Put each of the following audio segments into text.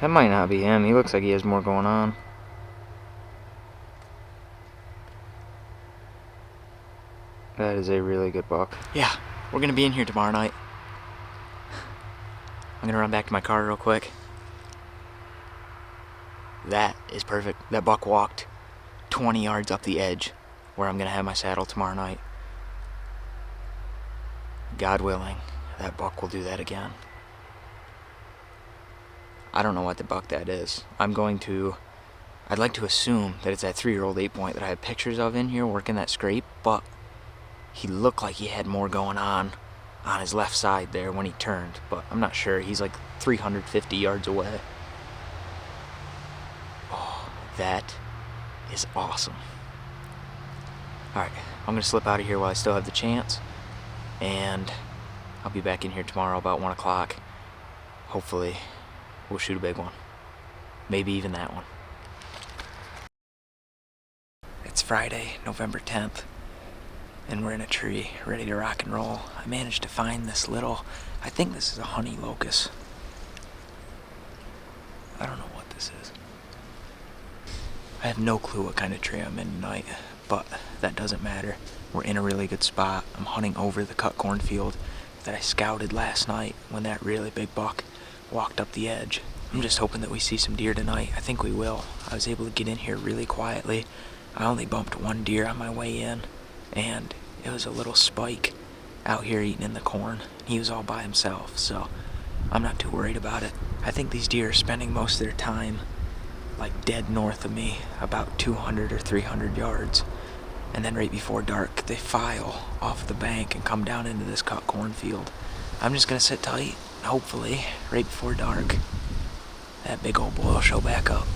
That might not be him. He looks like he has more going on. That is a really good buck. Yeah, we're gonna be in here tomorrow night. I'm gonna run back to my car real quick. That is perfect. That buck walked 20 yards up the edge where I'm gonna have my saddle tomorrow night. God willing, that buck will do that again. I don't know what the buck that is. I'd like to assume that it's that 3-year-old 8-point that I have pictures of in here working that scrape, but he looked like he had more going on his left side there when he turned, but I'm not sure. He's like 350 yards away. Oh, that is awesome. Alright, I'm gonna slip out of here while I still have the chance, and I'll be back in here tomorrow about 1 o'clock. Hopefully, we'll shoot a big one. Maybe even that one. It's Friday, November 10th, and we're in a tree, ready to rock and roll. I managed to find this I think this is a honey locust. I don't know what this is. I have no clue what kind of tree I'm in tonight, but that doesn't matter. We're in a really good spot. I'm hunting over the cut cornfield that I scouted last night when that really big buck walked up the edge. I'm just hoping that we see some deer tonight. I think we will. I was able to get in here really quietly. I only bumped one deer on my way in, and it was a little spike out here eating in the corn. He was all by himself, so I'm not too worried about it. I think these deer are spending most of their time like dead north of me, about 200 or 300 yards. And then right before dark, they file off the bank and come down into this cut cornfield. I'm just gonna sit tight. Hopefully, right before dark, that big old boy will show back up.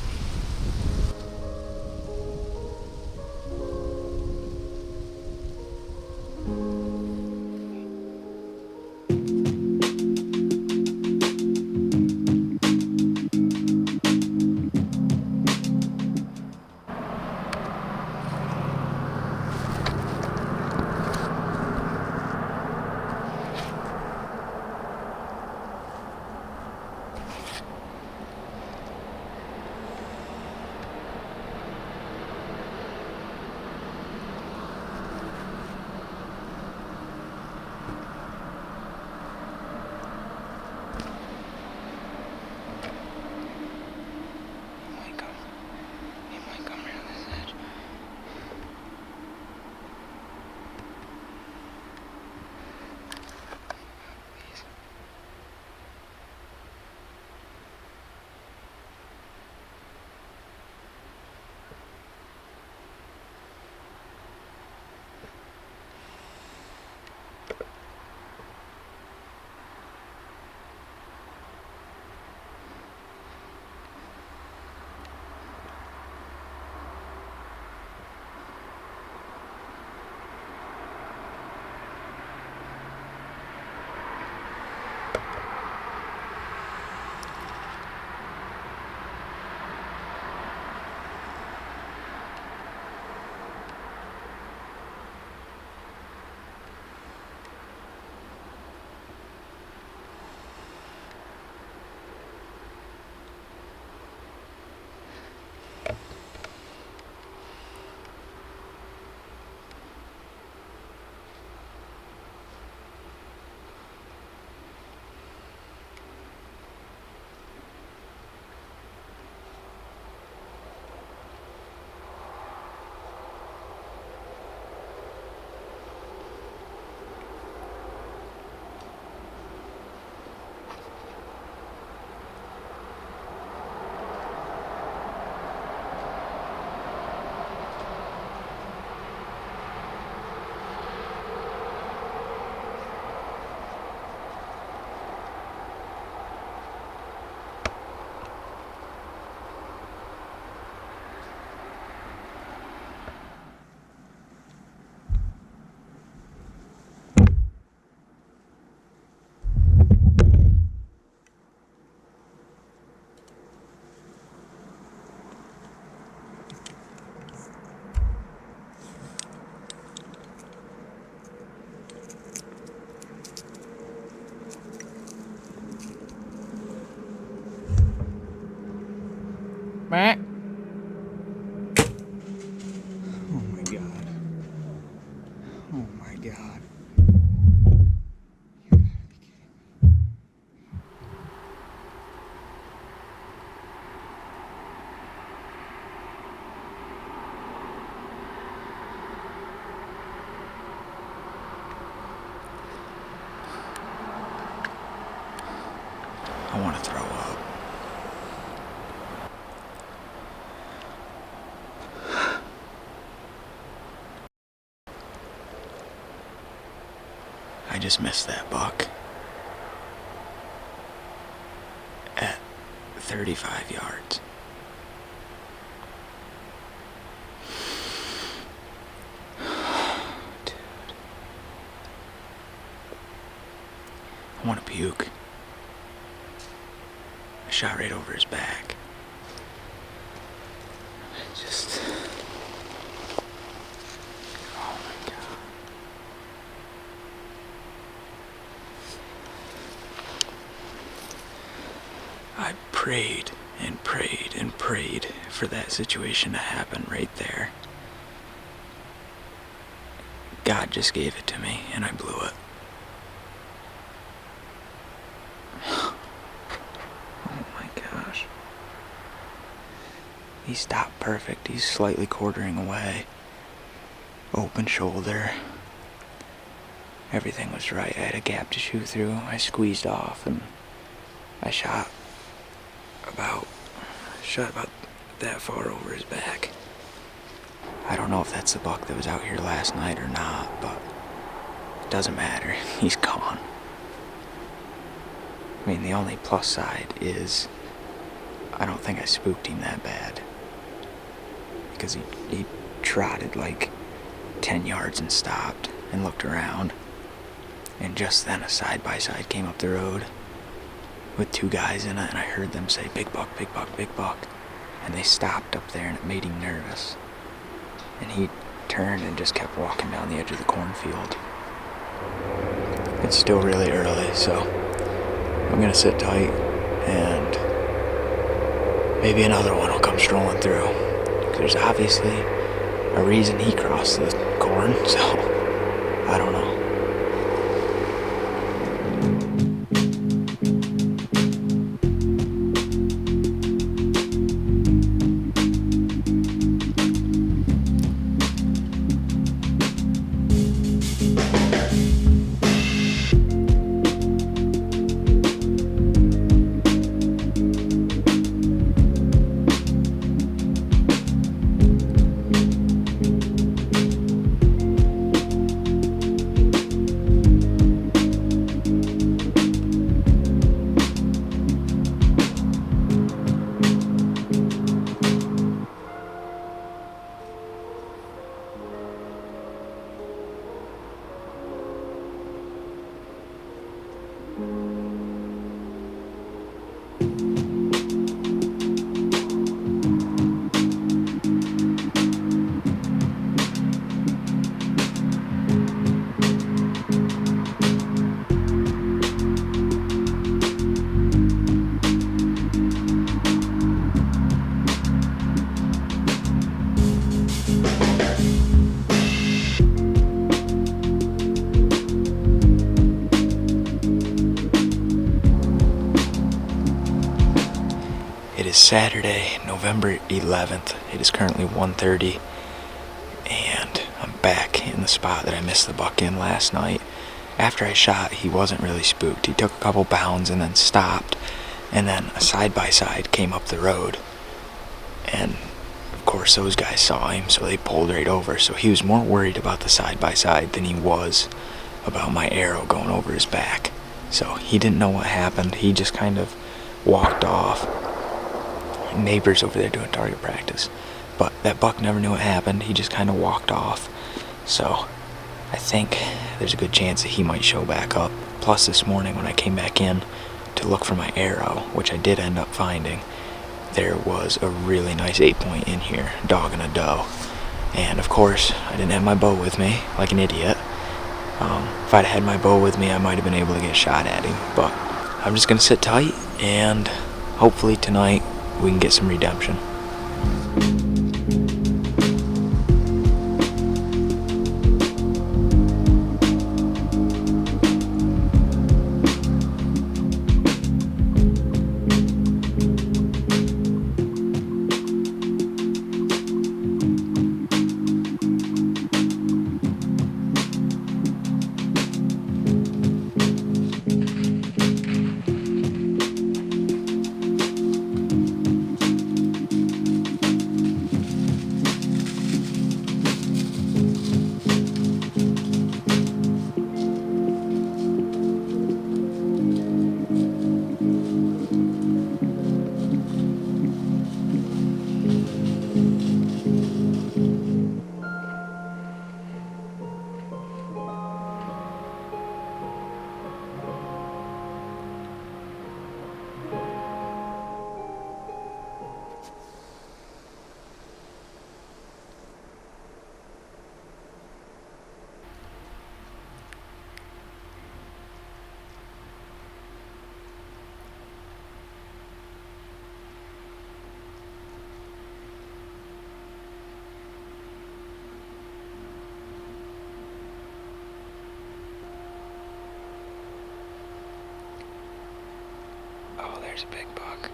Meh. Oh my god. Oh my god. I want to throw up. I just missed that buck at 35 yards. Dude. I want to puke. I shot right over his back. Just... oh my god. I prayed and prayed and prayed for that situation to happen right there. God just gave it to me and I blew it. Oh my gosh. He stopped perfect. He's slightly quartering away. Open shoulder. Everything was right. I had a gap to shoot through. I squeezed off and I shot about that far over his back. I don't know if that's the buck that was out here last night or not, but it doesn't matter. He's gone. I mean, the only plus side is I don't think I spooked him that bad. Because he trotted like 10 yards and stopped and looked around. And just then a side-by-side came up the road with two guys in it, and I heard them say, "Big buck, big buck, big buck." And they stopped up there, and it made him nervous. And he turned and just kept walking down the edge of the cornfield. It's still really early, so I'm gonna sit tight, and maybe another one will come strolling through. There's obviously a reason he crossed the corn, so I don't know. It is Saturday, November 11th. It is currently 1:30, and I'm back in the spot that I missed the buck in last night. After I shot, he wasn't really spooked. He took a couple bounds and then stopped, and then a side-by-side came up the road. And, of course, those guys saw him, so they pulled right over. So he was more worried about the side-by-side than he was about my arrow going over his back. So he didn't know what happened. He just kind of walked off. Neighbors over there doing target practice, but that buck never knew what happened. He just kind of walked off. So I think there's a good chance that he might show back up. Plus this morning when I came back in to look for my arrow, which I did end up finding, there was a really nice 8-point in here, dog and a doe. And of course I didn't have my bow with me like an idiot. If I'd had my bow with me, I might have been able to get a shot at him, but I'm just gonna sit tight and hopefully tonight we can get some redemption. Oh, there's a big buck.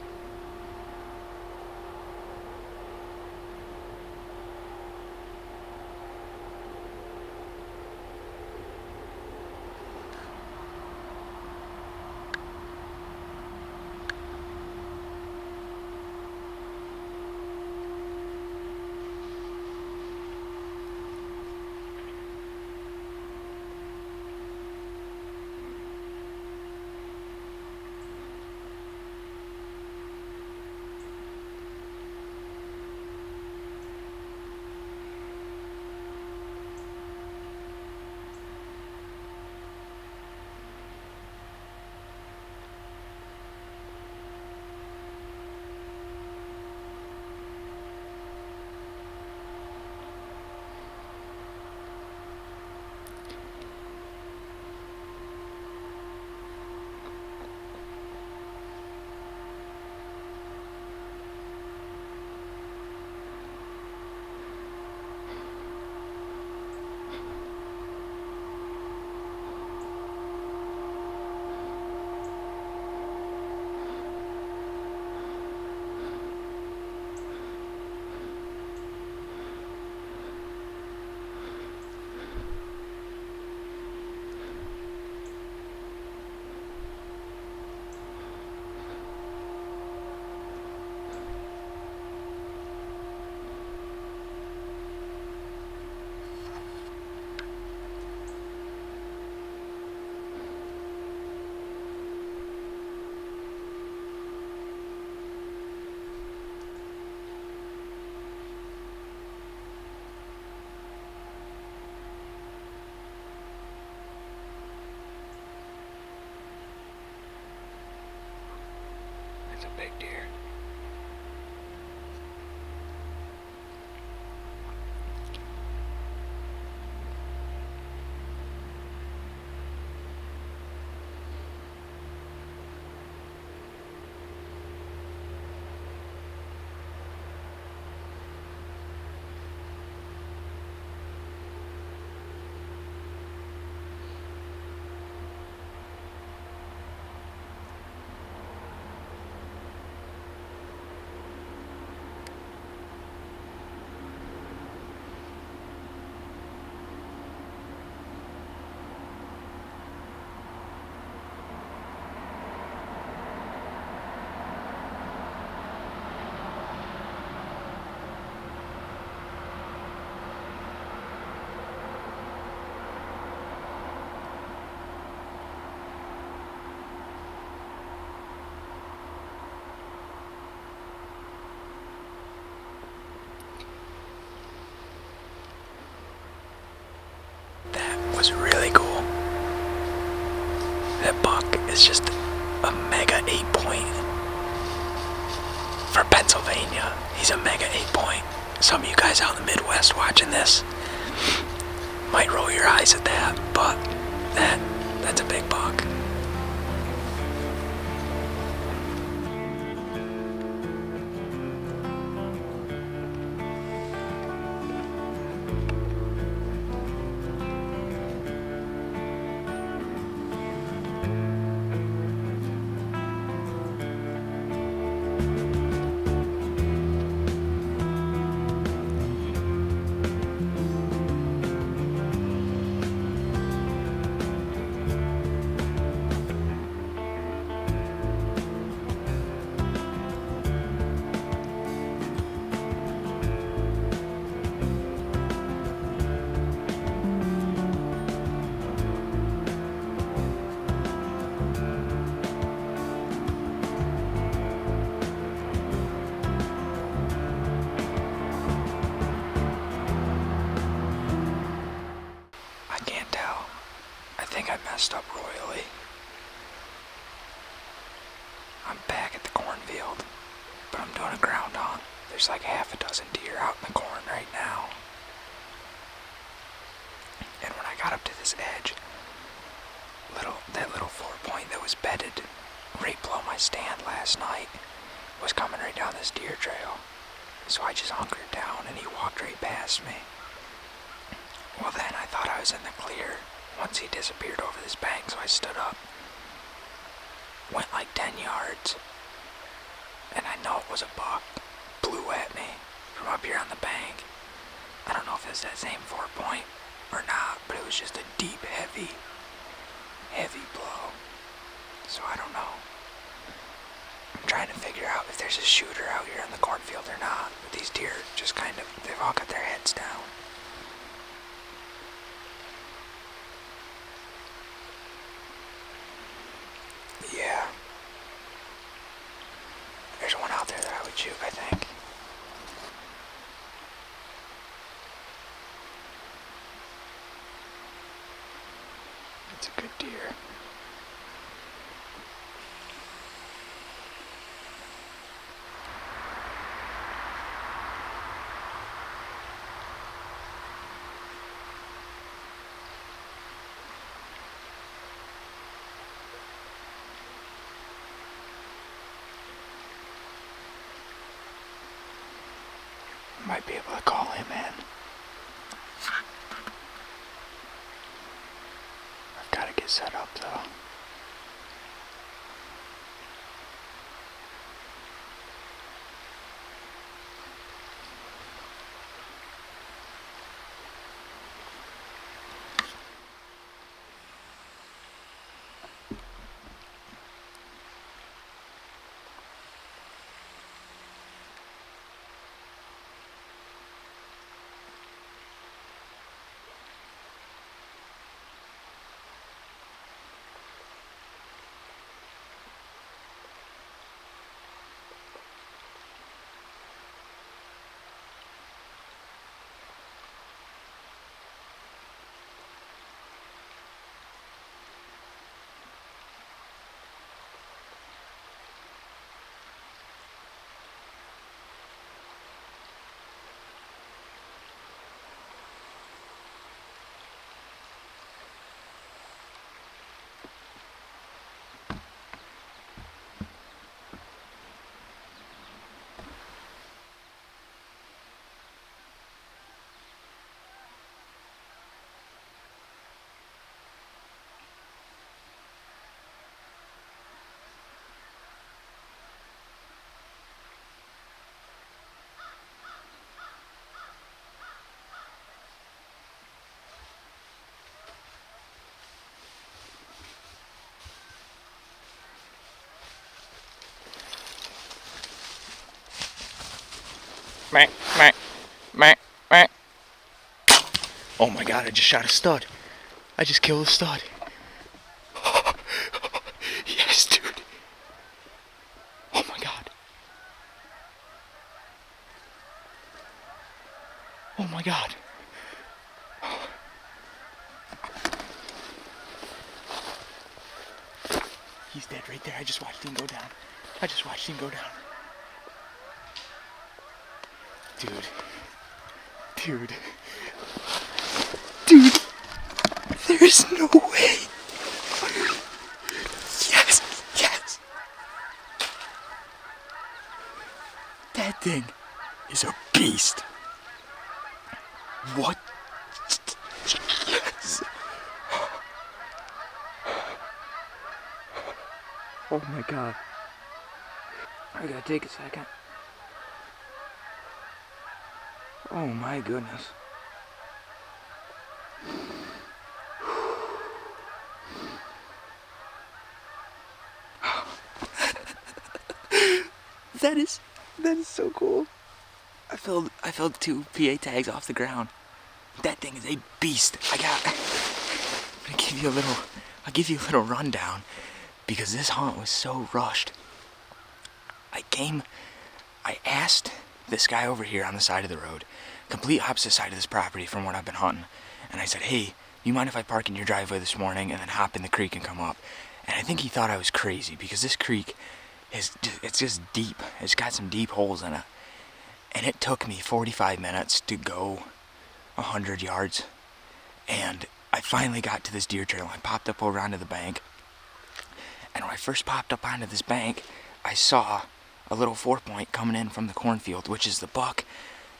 That's a big deer. Was really cool. That buck is just a mega 8-point. For Pennsylvania, he's a mega 8-point. Some of you guys out in the Midwest watching this might roll your eyes at that, but that's a big buck. Messed up royally. I'm back at the cornfield, but I'm doing a ground hunt. There's like half a dozen deer out in the corn right now. And when I got up to this edge, that little 4-point that was bedded right below my stand last night was coming right down this deer trail. So I just hunkered down and he walked right past me. Well, then I thought I was in the clear once he disappeared over this bank, so I stood up. went like 10 yards. And I know it was a buck. Blew at me from up here on the bank. I don't know if it's that same 4-point or not, but it was just a deep, heavy blow. So I don't know. I'm trying to figure out if there's a shooter out here in the cornfield or not. But these deer just kind of, they've all got their heads down. Yeah. There's one out there that I would shoot, I think. It's a good deer. Might be able to call him in. I've got to get set up though. Meh, meh, meh, meh. Oh my god, I just shot a stud. I just killed a stud. Yes, dude. Oh my god. Oh my god. He's dead right there. I just watched him go down. Dude. There's no way. Yes. That thing is a beast. What? Yes. Oh my god. I gotta take a second. Oh my goodness. That is so cool. I filled 2 PA tags off the ground. That thing is a beast. I'll give you a little rundown because this hunt was so rushed. I asked this guy over here on the side of the road, complete opposite side of this property from what I've been hunting, and I said, hey, you mind if I park in your driveway this morning and then hop in the creek and come up? And I think he thought I was crazy because this creek it's just deep. It's got some deep holes in it. And it took me 45 minutes to go 100 yards. And I finally got to this deer trail. I popped up over onto the bank. And when I first popped up onto this bank, I saw a little 4-point coming in from the cornfield, which is the buck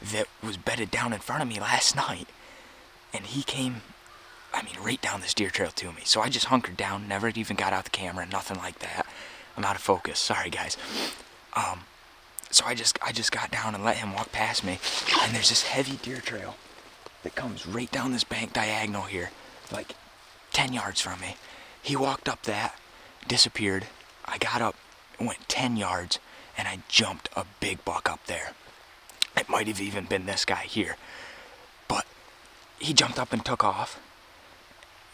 that was bedded down in front of me last night. And he came, right down this deer trail to me. So I just hunkered down, never even got out the camera, nothing like that. I'm out of focus. Sorry, guys. So I just got down and let him walk past me, and there's this heavy deer trail that comes right down this bank diagonal here, like 10 yards from me. He walked up that, disappeared. I got up, went 10 yards, and I jumped a big buck up there. It might have even been this guy here, but he jumped up and took off,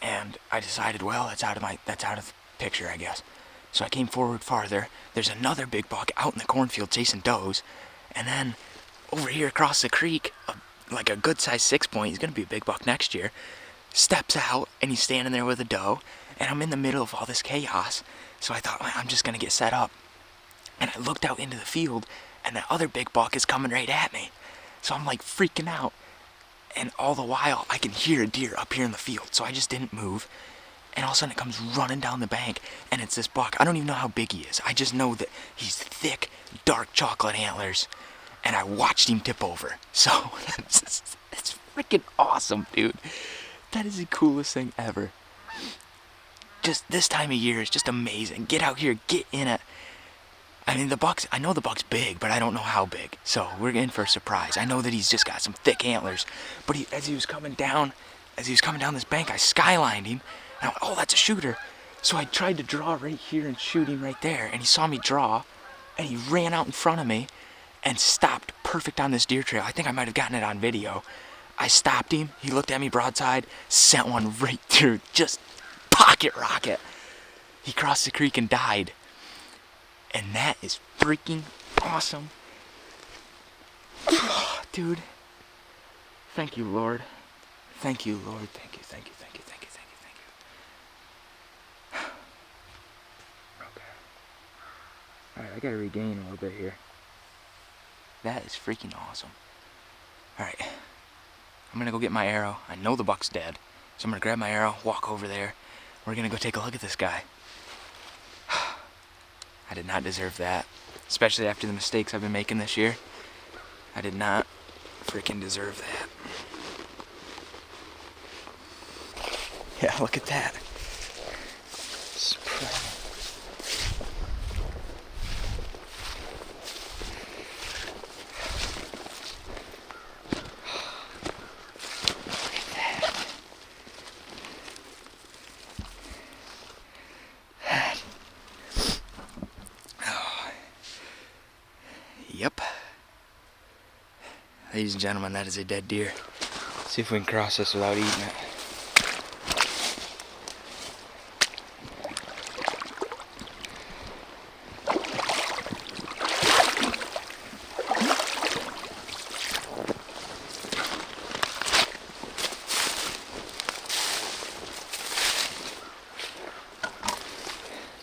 and I decided, well, that's out of the picture, I guess. So I came forward farther. There's another big buck out in the cornfield chasing does, and then over here across the creek, like a good-sized 6-point, he's gonna be a big buck next year, steps out, and he's standing there with a doe, and I'm in the middle of all this chaos, so I thought, well, I'm just gonna get set up. And I looked out into the field, and the other big buck is coming right at me. So I'm like freaking out, and all the while I can hear a deer up here in the field, so I just didn't move. And all of a sudden it comes running down the bank, and it's this buck. I don't even know how big he is. I just know that he's thick, dark chocolate antlers, and I watched him tip over. So it's freaking awesome, dude. That is the coolest thing ever. Just this time of year is just amazing. Get out here, get in it. I mean, I know the buck's big, but I don't know how big. So we're in for a surprise. I know that he's just got some thick antlers, but as he was coming down this bank, I skylined him. And I went, oh, that's a shooter. So I tried to draw right here and shoot him right there, and he saw me draw, and he ran out in front of me and stopped perfect on this deer trail. I think I might have gotten it on video. I stopped him, he looked at me broadside, sent one right through, just pocket rocket. He crossed the creek and died. And that is freaking awesome. Dude, thank you, Lord. Thank you, Lord. Thank you, thank you, thank you, thank you, thank you, thank you. Okay. Alright, I gotta regain a little bit here. That is freaking awesome. Alright. I'm gonna go get my arrow. I know the buck's dead. So I'm gonna grab my arrow, walk over there. We're gonna go take a look at this guy. I did not deserve that. Especially after the mistakes I've been making this year. I did not freaking deserve that. Yeah, look at that. Yep. Ladies and gentlemen, that is a dead deer. See if we can cross this without eating it.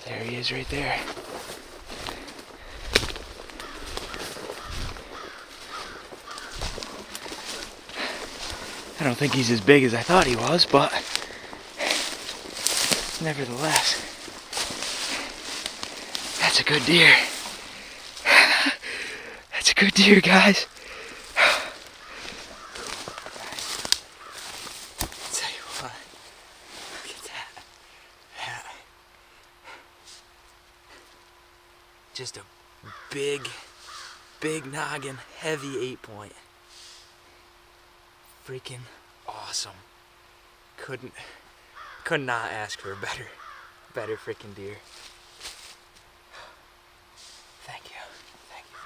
There he is right there. I don't think he's as big as I thought he was, but nevertheless, that's a good deer. That's a good deer, guys. Tell you what, look at that. Yeah. Just a big noggin, heavy 8-point. Freaking awesome. Could not ask for a better freaking deer. Thank you. Thank you.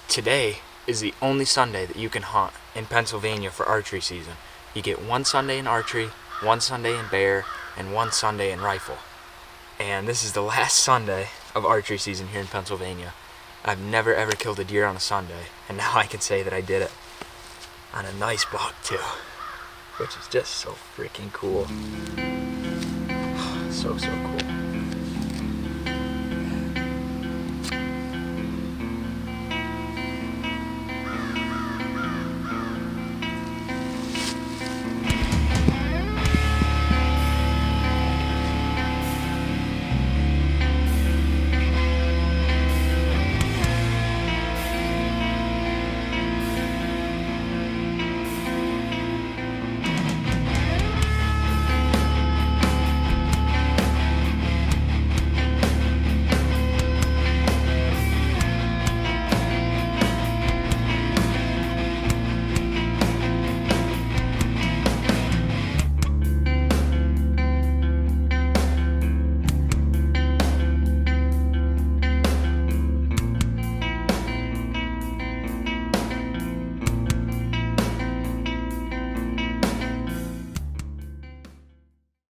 Today is the only Sunday that you can hunt in Pennsylvania for archery season. You get one Sunday in archery, one Sunday in bear, and one Sunday in rifle. And this is the last Sunday of archery season here in Pennsylvania. I've never ever killed a deer on a Sunday, and now I can say that I did it on a nice buck too, which is just so freaking cool. So cool.